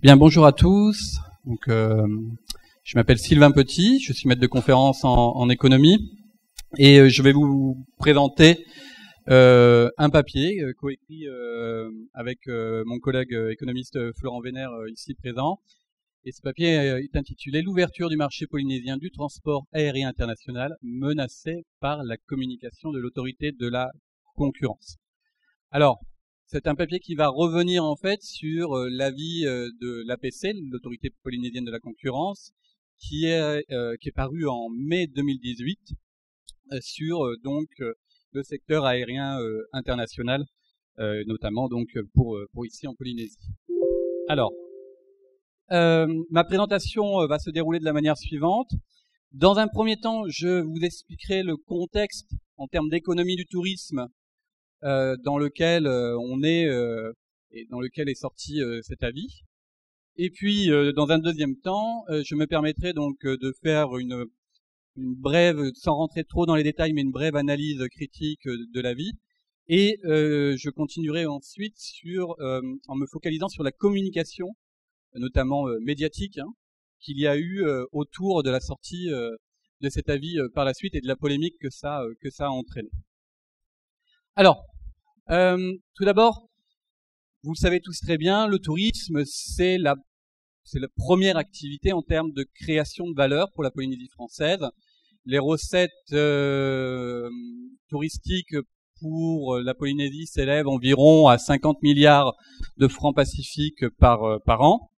Bien, bonjour à tous. Donc, je m'appelle Sylvain Petit, je suis maître de conférence en économie et je vais vous présenter un papier coécrit avec mon collègue économiste Florent Vénère ici présent. Et ce papier est intitulé « L'ouverture du marché polynésien du transport aérien international menacé par la communication de l'autorité de la concurrence ». Alors, c'est un papier qui va revenir en fait sur l'avis de l'APC, l'autorité polynésienne de la concurrence, qui est paru en mai 2018 sur le secteur aérien international, notamment donc pour ici en Polynésie. Alors, ma présentation va se dérouler de la manière suivante. Dans un premier temps, je vous expliquerai le contexte en termes d'économie du tourisme dans lequel on est et dans lequel est sorti cet avis. Et puis, dans un deuxième temps, je me permettrai donc de faire une brève, sans rentrer trop dans les détails, mais une brève analyse critique de l'avis. Et je continuerai ensuite en me focalisant sur la communication, notamment médiatique, qu'il y a eu autour de la sortie de cet avis par la suite et de la polémique que ça a entraîné. Alors, tout d'abord, vous le savez tous très bien, le tourisme, c'est la première activité en termes de création de valeur pour la Polynésie française. Les recettes touristiques pour la Polynésie s'élèvent environ à 50 milliards de francs pacifiques par an.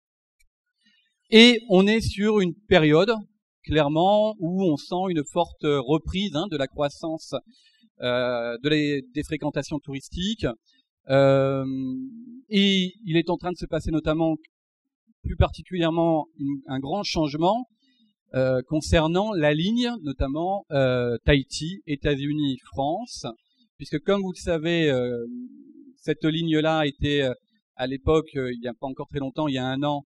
Et on est sur une période, clairement, où on sent une forte reprise de la croissance des fréquentations touristiques. Et il est en train de se passer notamment, plus particulièrement, un grand changement concernant la ligne, notamment Tahiti, États-Unis, France, puisque comme vous le savez, cette ligne-là était à l'époque, il n'y a pas encore très longtemps, il y a un an,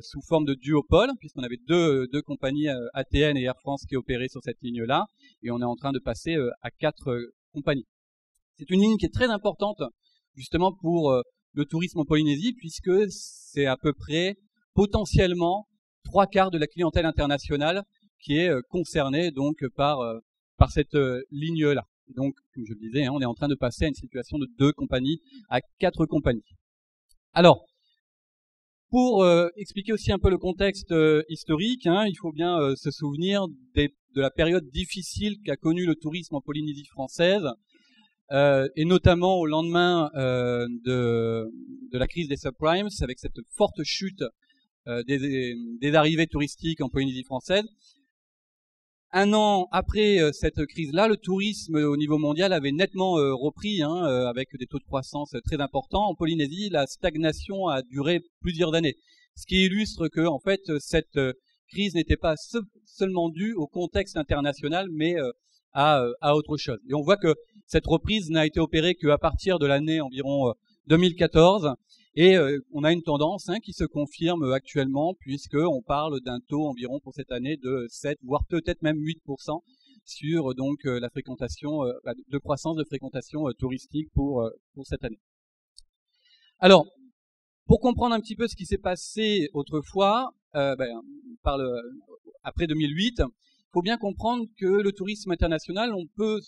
sous forme de duopole, puisqu'on avait deux compagnies, ATN et Air France, qui opéraient sur cette ligne-là, et on est en train de passer à 4 compagnies. C'est une ligne qui est très importante, justement pour le tourisme en Polynésie, puisque c'est à peu près potentiellement 3/4 de la clientèle internationale qui est concernée donc par cette ligne-là. Donc, comme je le disais, on est en train de passer à une situation de 2 compagnies à 4 compagnies. Alors, pour expliquer aussi un peu le contexte historique, il faut bien se souvenir de la période difficile qu'a connue le tourisme en Polynésie française, et notamment au lendemain de la crise des subprimes, avec cette forte chute des arrivées touristiques en Polynésie française. Un an après cette crise-là, le tourisme au niveau mondial avait nettement repris, avec des taux de croissance très importants. En Polynésie, la stagnation a duré plusieurs années, ce qui illustre que, en fait, cette crise n'était pas seulement due au contexte international, mais à autre chose. Et on voit que cette reprise n'a été opérée qu'à partir de l'année environ 2014, et on a une tendance qui se confirme actuellement, puisqu'on parle d'un taux environ pour cette année de 7, voire peut-être même 8% sur donc la fréquentation, de croissance de fréquentation touristique pour cette année. Alors, pour comprendre un petit peu ce qui s'est passé autrefois, après 2008, il faut bien comprendre que le tourisme international, on peut,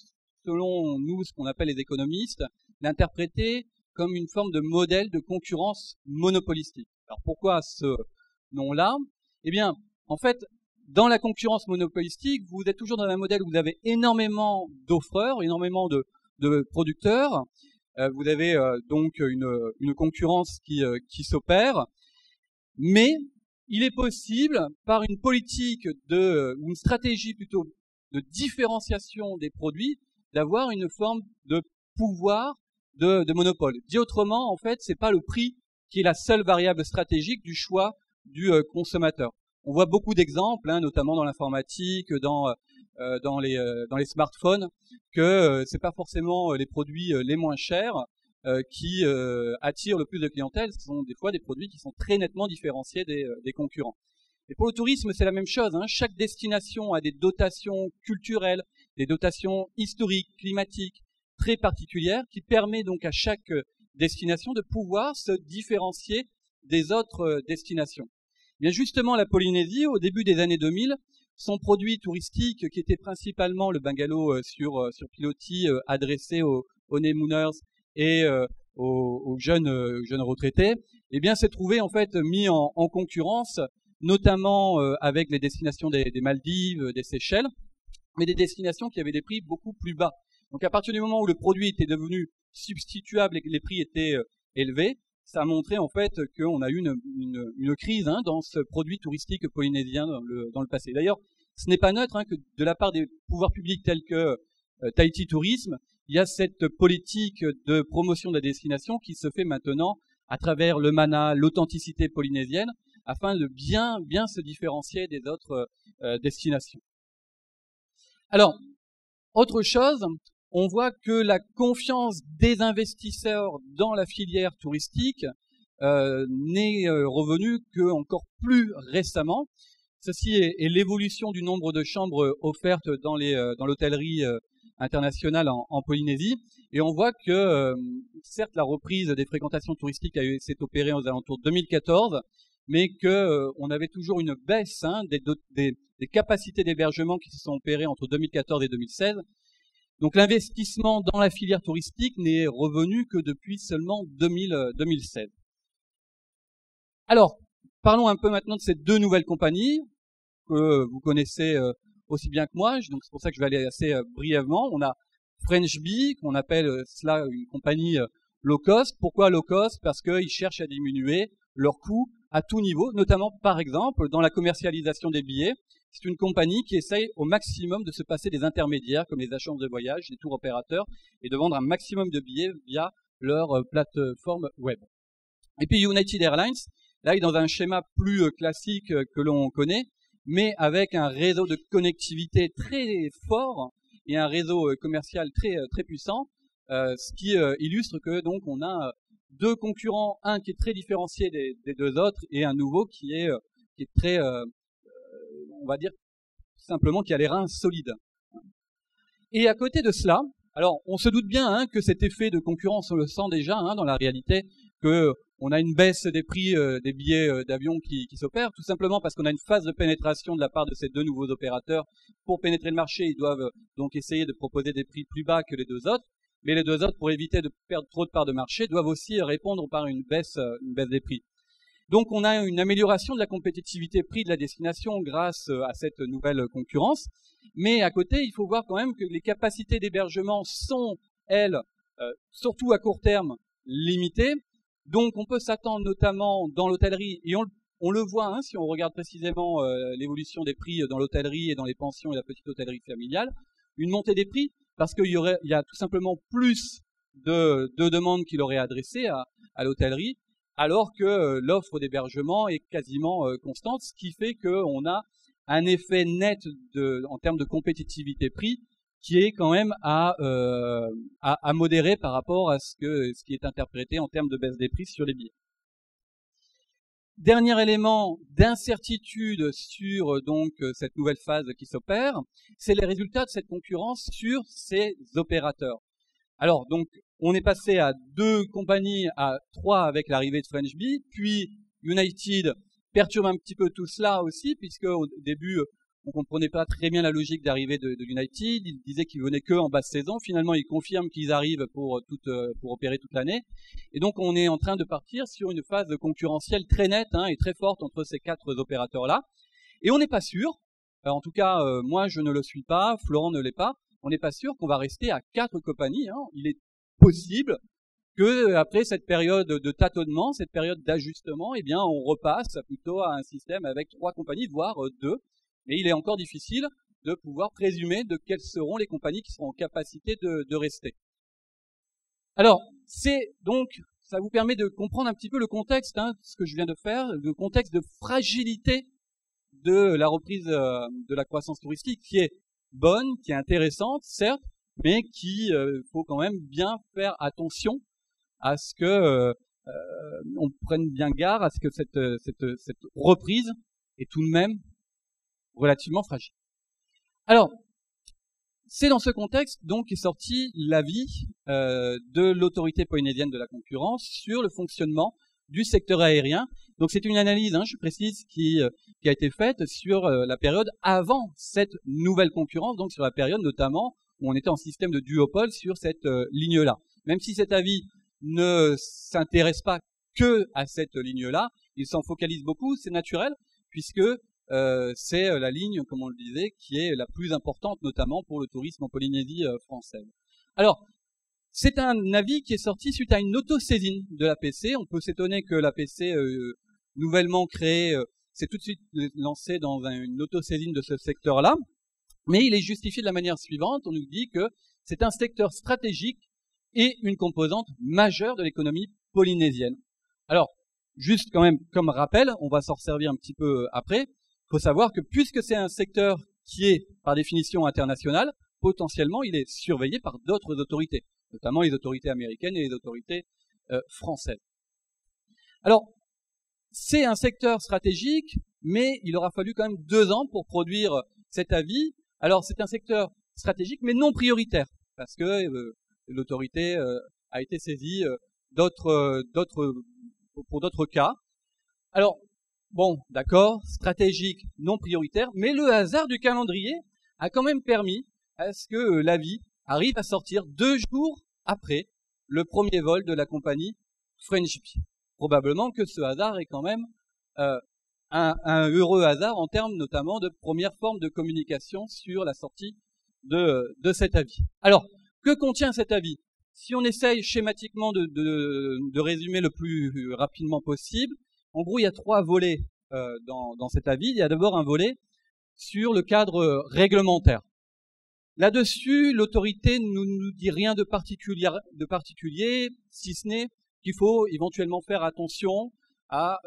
selon nous, ce qu'on appelle les économistes, l'interpréter comme une forme de modèle de concurrence monopolistique. Alors pourquoi ce nom-là ? Eh bien, en fait, dans la concurrence monopolistique, vous êtes toujours dans un modèle où vous avez énormément d'offreurs, énormément de producteurs. Vous avez donc une concurrence qui s'opère, mais il est possible, par une politique ou une stratégie plutôt de différenciation des produits, d'avoir une forme de pouvoir de monopole. Dit autrement, en fait, c'est pas le prix qui est la seule variable stratégique du choix du consommateur. On voit beaucoup d'exemples, notamment dans l'informatique, dans les smartphones, que c'est pas forcément les produits les moins chers qui attirent le plus de clientèle. Ce sont des fois des produits qui sont très nettement différenciés des concurrents. Et pour le tourisme, c'est la même chose. Chaque destination a des dotations culturelles, des dotations historiques, climatiques, très particulière qui permet donc à chaque destination de pouvoir se différencier des autres destinations. Bien justement, la Polynésie, au début des années 2000, son produit touristique, qui était principalement le bungalow sur pilotis adressé aux honeymooners et aux jeunes retraités, eh bien, s'est trouvé en fait mis en concurrence, notamment avec les destinations des Maldives, des Seychelles, mais des destinations qui avaient des prix beaucoup plus bas. Donc, à partir du moment où le produit était devenu substituable et que les prix étaient élevés, ça a montré en fait qu'on a eu une crise dans ce produit touristique polynésien dans le passé. D'ailleurs, ce n'est pas neutre que de la part des pouvoirs publics tels que Tahiti Tourisme, il y a cette politique de promotion de la destination qui se fait maintenant à travers le mana, l'authenticité polynésienne, afin de bien se différencier des autres destinations. Alors, autre chose, on voit que la confiance des investisseurs dans la filière touristique n'est revenue qu'encore plus récemment. Ceci est l'évolution du nombre de chambres offertes dans l'hôtellerie internationale en Polynésie. Et on voit que, certes, la reprise des fréquentations touristiques s'est opérée aux alentours de 2014, mais qu'on avait toujours une baisse des capacités d'hébergement qui se sont opérées entre 2014 et 2016. Donc l'investissement dans la filière touristique n'est revenu que depuis seulement 2016. Alors, parlons un peu maintenant de ces deux nouvelles compagnies que vous connaissez aussi bien que moi, donc c'est pour ça que je vais aller assez brièvement. On a French Bee, qu'on appelle cela une compagnie low cost. Pourquoi low cost? Parce qu'ils cherchent à diminuer leurs coûts à tout niveau, notamment par exemple dans la commercialisation des billets. C'est une compagnie qui essaye au maximum de se passer des intermédiaires comme les agences de voyage, les tours opérateurs, et de vendre un maximum de billets via leur plateforme web. Et puis United Airlines, là, il est dans un schéma plus classique que l'on connaît, mais avec un réseau de connectivité très fort et un réseau commercial très puissant, ce qui illustre que donc on a deux concurrents, un qui est très différencié des deux autres et un nouveau qui est très on va dire simplement qui a les reins solides. Et à côté de cela, alors on se doute bien que cet effet de concurrence, on le sent déjà dans la réalité, que on a une baisse des prix des billets d'avion qui s'opère, tout simplement parce qu'on a une phase de pénétration de la part de ces deux nouveaux opérateurs. Pour pénétrer le marché, ils doivent donc essayer de proposer des prix plus bas que les deux autres, mais les deux autres, pour éviter de perdre trop de parts de marché, doivent aussi répondre par une baisse des prix. Donc on a une amélioration de la compétitivité prix de la destination grâce à cette nouvelle concurrence. Mais à côté, il faut voir quand même que les capacités d'hébergement sont, elles, surtout à court terme, limitées. Donc on peut s'attendre notamment dans l'hôtellerie, et on le voit si on regarde précisément l'évolution des prix dans l'hôtellerie et dans les pensions et la petite hôtellerie familiale, une montée des prix parce qu'il y a tout simplement plus de demandes qu'il aurait adressées à l'hôtellerie, alors que l'offre d'hébergement est quasiment constante, ce qui fait qu'on a un effet net en termes de compétitivité prix qui est quand même à modérer par rapport à ce qui est interprété en termes de baisse des prix sur les billets. Dernier élément d'incertitude sur donc cette nouvelle phase qui s'opère, c'est les résultats de cette concurrence sur ces opérateurs. Alors donc on est passé à 2 compagnies à 3 avec l'arrivée de French Bee, puis United perturbe un petit peu tout cela aussi, puisque au début on comprenait pas très bien la logique d'arrivée de United. Ils disaient qu'ils venaient que en basse saison. Finalement, ils confirment qu'ils arrivent pour opérer toute l'année. Et donc, on est en train de partir sur une phase concurrentielle très nette et très forte entre ces 4 opérateurs-là. Et on n'est pas sûr. En tout cas, moi, je ne le suis pas. Florent ne l'est pas. On n'est pas sûr qu'on va rester à 4 compagnies. Il est possible que après cette période de tâtonnement, cette période d'ajustement, eh bien, on repasse plutôt à un système avec 3 compagnies, voire 2. Et il est encore difficile de pouvoir présumer de quelles seront les compagnies qui seront en capacité de rester. Alors, ça vous permet de comprendre un petit peu le contexte, ce que je viens de faire, le contexte de fragilité de la reprise de la croissance touristique, qui est bonne, qui est intéressante, certes, mais qui faut quand même bien faire attention à ce que on prenne bien garde à ce que cette reprise est tout de même relativement fragile. Alors, c'est dans ce contexte donc qu'est sorti l'avis de l'autorité polynésienne de la concurrence sur le fonctionnement du secteur aérien. Donc c'est une analyse, je précise, qui a été faite sur la période avant cette nouvelle concurrence, donc sur la période notamment où on était en système de duopole sur cette ligne-là. Même si cet avis ne s'intéresse pas que à cette ligne-là, il s'en focalise beaucoup, c'est naturel, puisque c'est la ligne, comme on le disait, qui est la plus importante, notamment pour le tourisme en Polynésie française. Alors, c'est un avis qui est sorti suite à une autosaisine de l'APC. On peut s'étonner que l'APC, nouvellement créée, s'est tout de suite lancée dans une autosaisine de ce secteur-là. Mais il est justifié de la manière suivante. On nous dit que c'est un secteur stratégique et une composante majeure de l'économie polynésienne. Alors, juste quand même comme rappel, on va s'en servir un petit peu après. Il faut savoir que puisque c'est un secteur qui est par définition international, potentiellement il est surveillé par d'autres autorités, notamment les autorités américaines et les autorités françaises. Alors, c'est un secteur stratégique, mais il aura fallu quand même 2 ans pour produire cet avis. Alors, c'est un secteur stratégique, mais non prioritaire, parce que l'autorité a été saisie pour d'autres cas. Alors, bon, d'accord, stratégique, non prioritaire, mais le hasard du calendrier a quand même permis à ce que l'avis arrive à sortir 2 jours après le premier vol de la compagnie Friendship. Probablement que ce hasard est quand même un heureux hasard en termes notamment de première forme de communication sur la sortie de cet avis. Alors, que contient cet avis? Si on essaye schématiquement de résumer le plus rapidement possible, en gros, il y a 3 volets dans cet avis. Il y a d'abord un volet sur le cadre réglementaire. Là-dessus, l'autorité ne nous dit rien de particulier, si ce n'est qu'il faut éventuellement faire attention à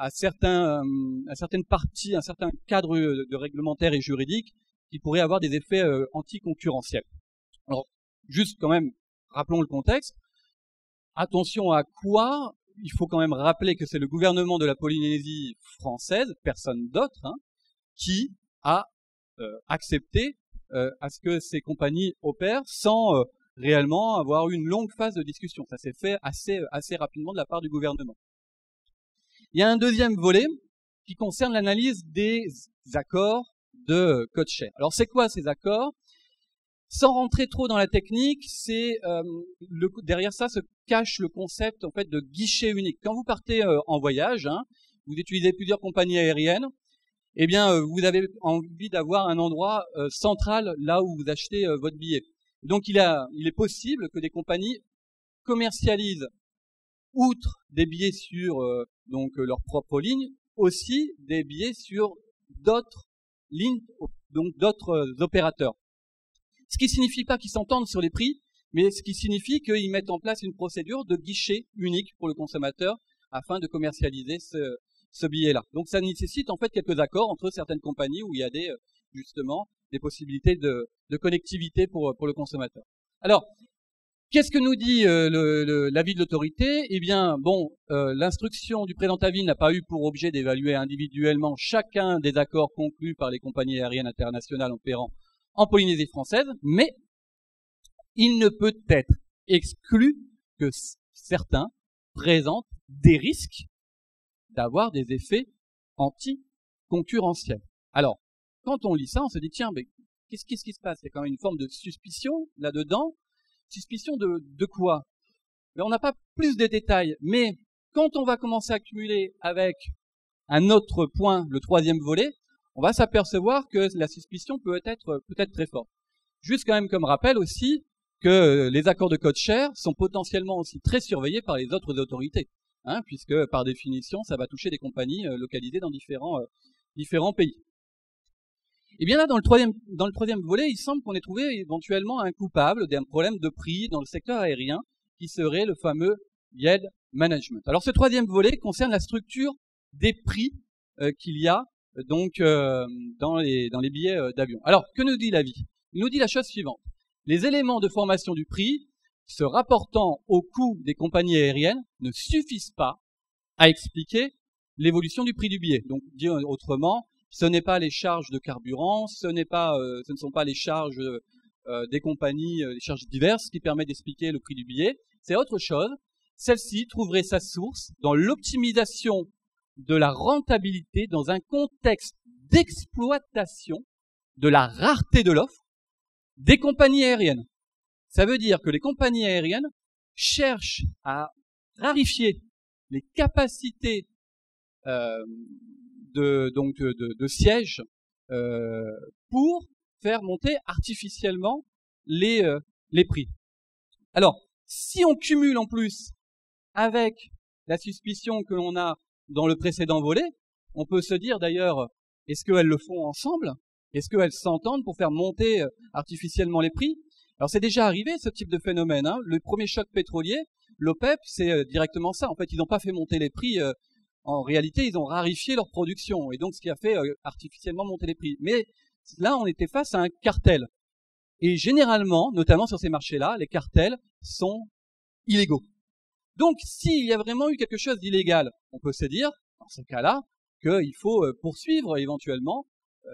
certaines parties, un certain cadre de réglementaire et juridique qui pourrait avoir des effets anticoncurrentiels. Alors, juste quand même, rappelons le contexte. Attention à quoi? Il faut quand même rappeler que c'est le gouvernement de la Polynésie française, personne d'autre, qui a accepté à ce que ces compagnies opèrent sans réellement avoir eu une longue phase de discussion. Ça s'est fait assez rapidement de la part du gouvernement. Il y a un deuxième volet qui concerne l'analyse des accords de code-share. Alors c'est quoi ces accords? Sans rentrer trop dans la technique, derrière ça se cache le concept en fait de guichet unique. Quand vous partez en voyage, vous utilisez plusieurs compagnies aériennes, eh bien vous avez envie d'avoir un endroit central là où vous achetez votre billet. Donc il est possible que des compagnies commercialisent, outre des billets sur leur propre ligne, aussi des billets sur d'autres lignes, donc d'autres opérateurs. Ce qui signifie pas qu'ils s'entendent sur les prix, mais ce qui signifie qu'ils mettent en place une procédure de guichet unique pour le consommateur afin de commercialiser ce billet-là. Donc ça nécessite en fait quelques accords entre certaines compagnies où il y a justement des possibilités de connectivité pour le consommateur. Alors, qu'est-ce que nous dit l'avis de l'autorité? Eh bien, l'instruction du présent avis n'a pas eu pour objet d'évaluer individuellement chacun des accords conclus par les compagnies aériennes internationales opérant en Polynésie française, mais il ne peut être exclu que certains présentent des risques d'avoir des effets anti-concurrentiels. Alors, quand on lit ça, on se dit, tiens, mais qu'est-ce qui se passe? Il y a quand même une forme de suspicion là-dedans. Suspicion de quoi? Mais on n'a pas plus de détails, mais quand on va commencer à cumuler avec un autre point, le 3e volet, on va s'apercevoir que la suspicion peut être très forte. Juste quand même comme rappel aussi que les accords de code-share sont potentiellement aussi très surveillés par les autres autorités, puisque par définition, ça va toucher des compagnies localisées dans différents pays. Et bien là, dans le troisième volet, il semble qu'on ait trouvé éventuellement un coupable d'un problème de prix dans le secteur aérien, qui serait le fameux yield management. Alors ce 3e volet concerne la structure des prix qu'il y a donc dans les billets d'avion. Alors, que nous dit l'avis? Il nous dit la chose suivante. Les éléments de formation du prix se rapportant au coût des compagnies aériennes ne suffisent pas à expliquer l'évolution du prix du billet. Donc, dit autrement, ce n'est pas les charges de carburant, ce ne sont pas les charges des compagnies, les charges diverses qui permettent d'expliquer le prix du billet. C'est autre chose. celle-ci trouverait sa source dans l'optimisation de la rentabilité dans un contexte d'exploitation de la rareté de l'offre des compagnies aériennes. Ça veut dire que les compagnies aériennes cherchent à rarifier les capacités de sièges pour faire monter artificiellement les prix. Alors, si on cumule en plus avec la suspicion que l'on a dans le précédent volet, on peut se dire d'ailleurs, est-ce qu'elles le font ensemble? Est-ce qu'elles s'entendent pour faire monter artificiellement les prix? Alors c'est déjà arrivé ce type de phénomène. Hein. Le premier choc pétrolier, l'OPEP, c'est directement ça. En fait, ils n'ont pas fait monter les prix. En réalité, ils ont rarifié leur production. Et donc, ce qui a fait artificiellement monter les prix. Mais là, on était face à un cartel. Et généralement, notamment sur ces marchés-là, les cartels sont illégaux. Donc, s'il y a vraiment eu quelque chose d'illégal, on peut se dire, dans ce cas-là, qu'il faut poursuivre éventuellement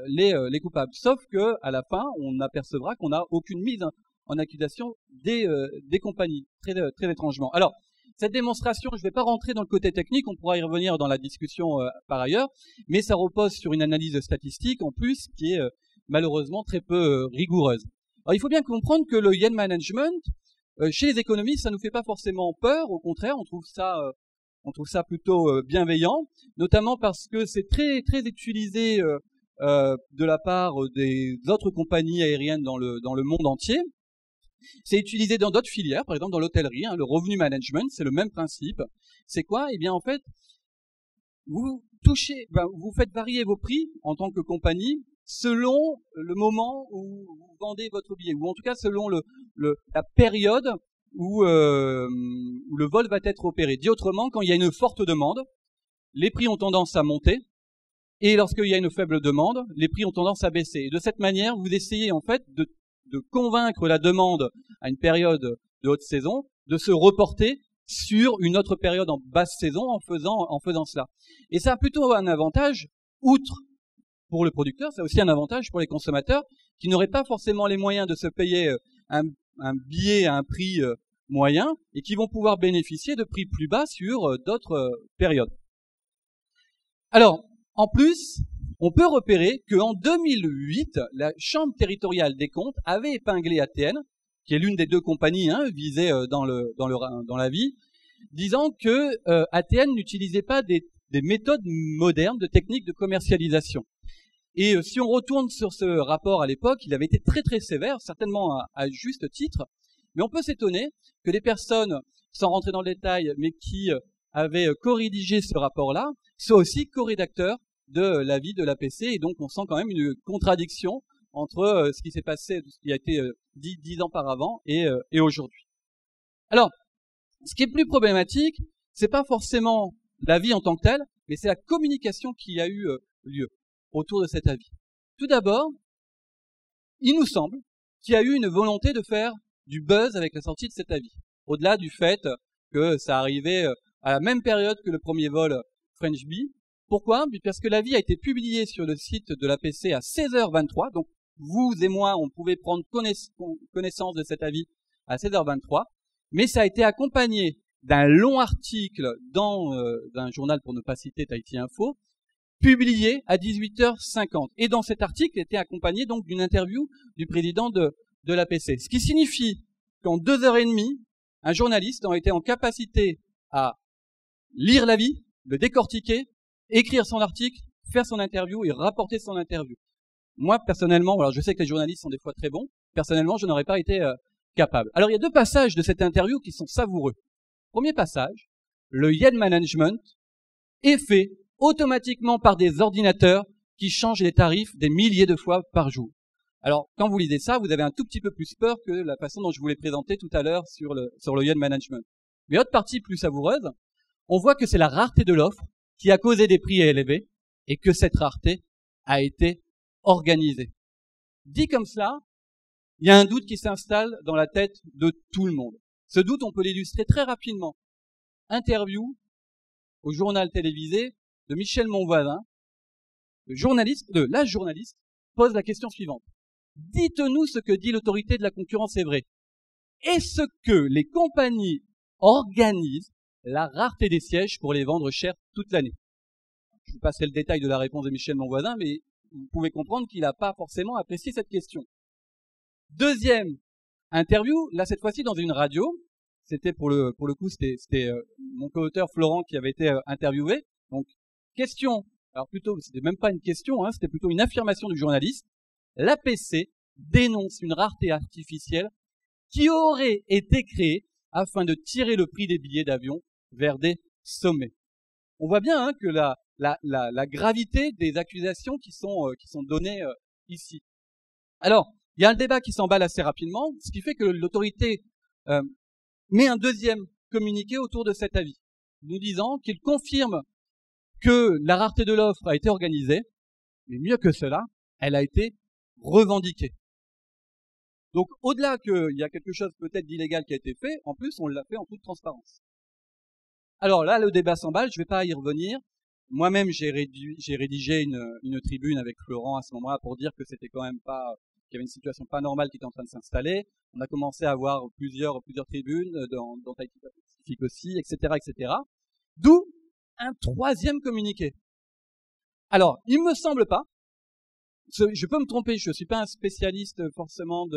les coupables. Sauf que à la fin, on apercevra qu'on n'a aucune mise en accusation des compagnies, très étrangement. Alors, cette démonstration, je ne vais pas rentrer dans le côté technique, on pourra y revenir dans la discussion par ailleurs, mais ça repose sur une analyse statistique en plus qui est malheureusement très peu rigoureuse. Alors, il faut bien comprendre que le yen management, chez les économistes, ça nous fait pas forcément peur, au contraire, on trouve ça plutôt bienveillant, notamment parce que c'est très utilisé de la part des autres compagnies aériennes dans le monde entier. C'est utilisé dans d'autres filières, par exemple dans l'hôtellerie, hein, le revenu management, c'est le même principe. C'est quoi? Eh bien, en fait, vous faites varier vos prix en tant que compagnie selon le moment où vous vendez votre billet, ou en tout cas selon la période où le vol va être opéré. Dit autrement, quand il y a une forte demande, les prix ont tendance à monter, et lorsqu'il y a une faible demande, les prix ont tendance à baisser. Et de cette manière, vous essayez en fait de convaincre la demande à une période de haute saison de se reporter sur une autre période en basse saison en faisant cela. Et ça a plutôt un avantage, outre pour le producteur, ça a aussi un avantage pour les consommateurs qui n'auraient pas forcément les moyens de se payer un billet à un prix moyen et qui vont pouvoir bénéficier de prix plus bas sur d'autres périodes. Alors, en plus, on peut repérer qu'en 2008, la Chambre territoriale des comptes avait épinglé ATN, qui est l'une des deux compagnies visées dans l'avis, disant que ATN n'utilisait pas des méthodes modernes de techniques de commercialisation. Et si on retourne sur ce rapport à l'époque, il avait été très sévère, certainement à juste titre, mais on peut s'étonner que des personnes, sans rentrer dans le détail, mais qui avaient co-rédigé ce rapport-là, soient aussi co-rédacteurs de l'avis de l'APC, et donc on sent quand même une contradiction entre ce qui s'est passé, ce qui a été dit 10 ans auparavant et aujourd'hui. Alors, ce qui est plus problématique, c'est pas forcément l'avis en tant que tel, mais c'est la communication qui a eu lieu autour de cet avis. Tout d'abord, il nous semble qu'il y a eu une volonté de faire du buzz avec la sortie de cet avis, au-delà du fait que ça arrivait à la même période que le premier vol French Bee. Pourquoi? Parce que l'avis a été publié sur le site de l'APC à 16h23, donc vous et moi, on pouvait prendre connaissance de cet avis à 16h23, mais ça a été accompagné d'un long article dans un journal, pour ne pas citer Tahiti Info, publié à 18h50. Et dans cet article était accompagné donc d'une interview du président de l'APC. Ce qui signifie qu'en 2h30, un journaliste a été en capacité à lire l'avis, le décortiquer, écrire son article, faire son interview et rapporter son interview. Moi, personnellement, alors je sais que les journalistes sont des fois très bons, personnellement, je n'aurais pas été capable. Alors, il y a deux passages de cette interview qui sont savoureux. Premier passage, le yen management est fait automatiquement par des ordinateurs qui changent les tarifs des milliers de fois par jour. Alors, quand vous lisez ça, vous avez un tout petit peu plus peur que la façon dont je vous l'ai présenté tout à l'heure sur le yen management. Mais autre partie plus savoureuse, on voit que c'est la rareté de l'offre qui a causé des prix élevés et que cette rareté a été organisée. Dit comme cela, il y a un doute qui s'installe dans la tête de tout le monde. Ce doute, on peut l'illustrer très rapidement. Interview au journal télévisé de Michel Monvoisin. La journaliste pose la question suivante. Dites-nous ce que dit l'autorité de la concurrence est vrai. Est-ce que les compagnies organisent la rareté des sièges pour les vendre cher toute l'année. Je vous passerai le détail de la réponse de Michel, mon voisin, mais vous pouvez comprendre qu'il n'a pas forcément apprécié cette question. Deuxième interview, là cette fois-ci dans une radio. C'était pour le coup, c'était mon co-auteur Florent qui avait été interviewé. Donc, question, alors plutôt, c'était même pas une question, hein, c'était plutôt une affirmation du journaliste. L'APC dénonce une rareté artificielle qui aurait été créée afin de tirer le prix des billets d'avion vers des sommets. On voit bien hein, que la gravité des accusations qui sont données ici. Alors, il y a un débat qui s'emballe assez rapidement, ce qui fait que l'autorité met un deuxième communiqué autour de cet avis, nous disant qu'il confirme que la rareté de l'offre a été organisée, mais mieux que cela, elle a été revendiquée. Donc, au-delà qu'il y a quelque chose peut-être d'illégal qui a été fait, en plus, on l'a fait en toute transparence. Alors là, le débat s'emballe, je ne vais pas y revenir. Moi-même, j'ai rédigé une tribune avec Florent à ce moment-là pour dire que c'était quand même pas, qu'il y avait une situation pas normale qui était en train de s'installer. On a commencé à avoir plusieurs tribunes dans Tahiti Pacifique aussi, etc., etc. D'où un troisième communiqué. Alors, il me semble pas, je peux me tromper, je suis pas un spécialiste forcément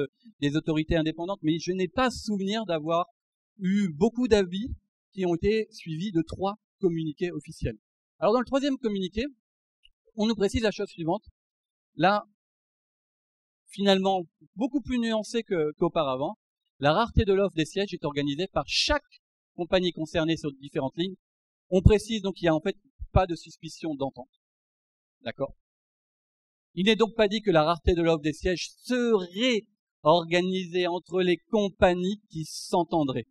des autorités indépendantes, mais je n'ai pas souvenir d'avoir eu beaucoup d'avis qui ont été suivis de 3 communiqués officiels. Alors, dans le troisième communiqué, on nous précise la chose suivante. Là, finalement, beaucoup plus nuancé qu'auparavant, la rareté de l'offre des sièges est organisée par chaque compagnie concernée sur différentes lignes. On précise donc qu'il n'y a en fait pas de suspicion d'entente. D'accord ? Il n'est donc pas dit que la rareté de l'offre des sièges serait organisée entre les compagnies qui s'entendraient.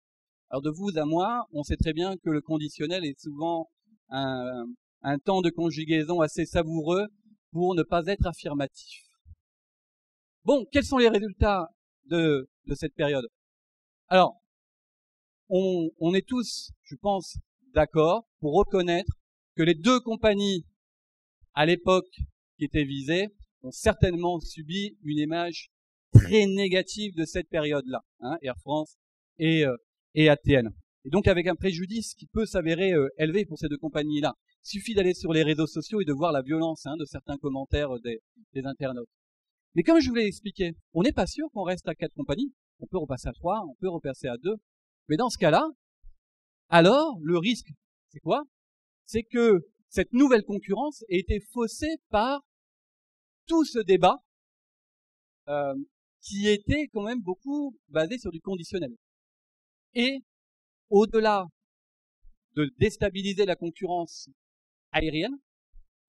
Alors de vous à moi, on sait très bien que le conditionnel est souvent un temps de conjugaison assez savoureux pour ne pas être affirmatif. Bon, quels sont les résultats de cette période? Alors, on est tous, je pense, d'accord pour reconnaître que les 2 compagnies à l'époque qui étaient visées ont certainement subi une image très négative de cette période-là, hein, Air France et ATN. Et donc avec un préjudice qui peut s'avérer élevé pour ces 2 compagnies-là. Il suffit d'aller sur les réseaux sociaux et de voir la violence de certains commentaires des internautes. Mais comme je vous l'ai expliqué, on n'est pas sûr qu'on reste à 4 compagnies. On peut repasser à 3, on peut repasser à 2. Mais dans ce cas-là, alors le risque, c'est quoi? C'est que cette nouvelle concurrence ait été faussée par tout ce débat qui était quand même beaucoup basé sur du conditionnel. Et au-delà de déstabiliser la concurrence aérienne,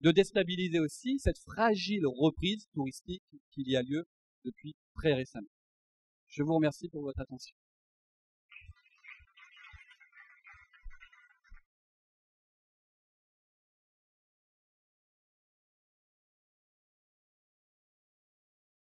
de déstabiliser aussi cette fragile reprise touristique qu'il y a lieu depuis très récemment. Je vous remercie pour votre attention.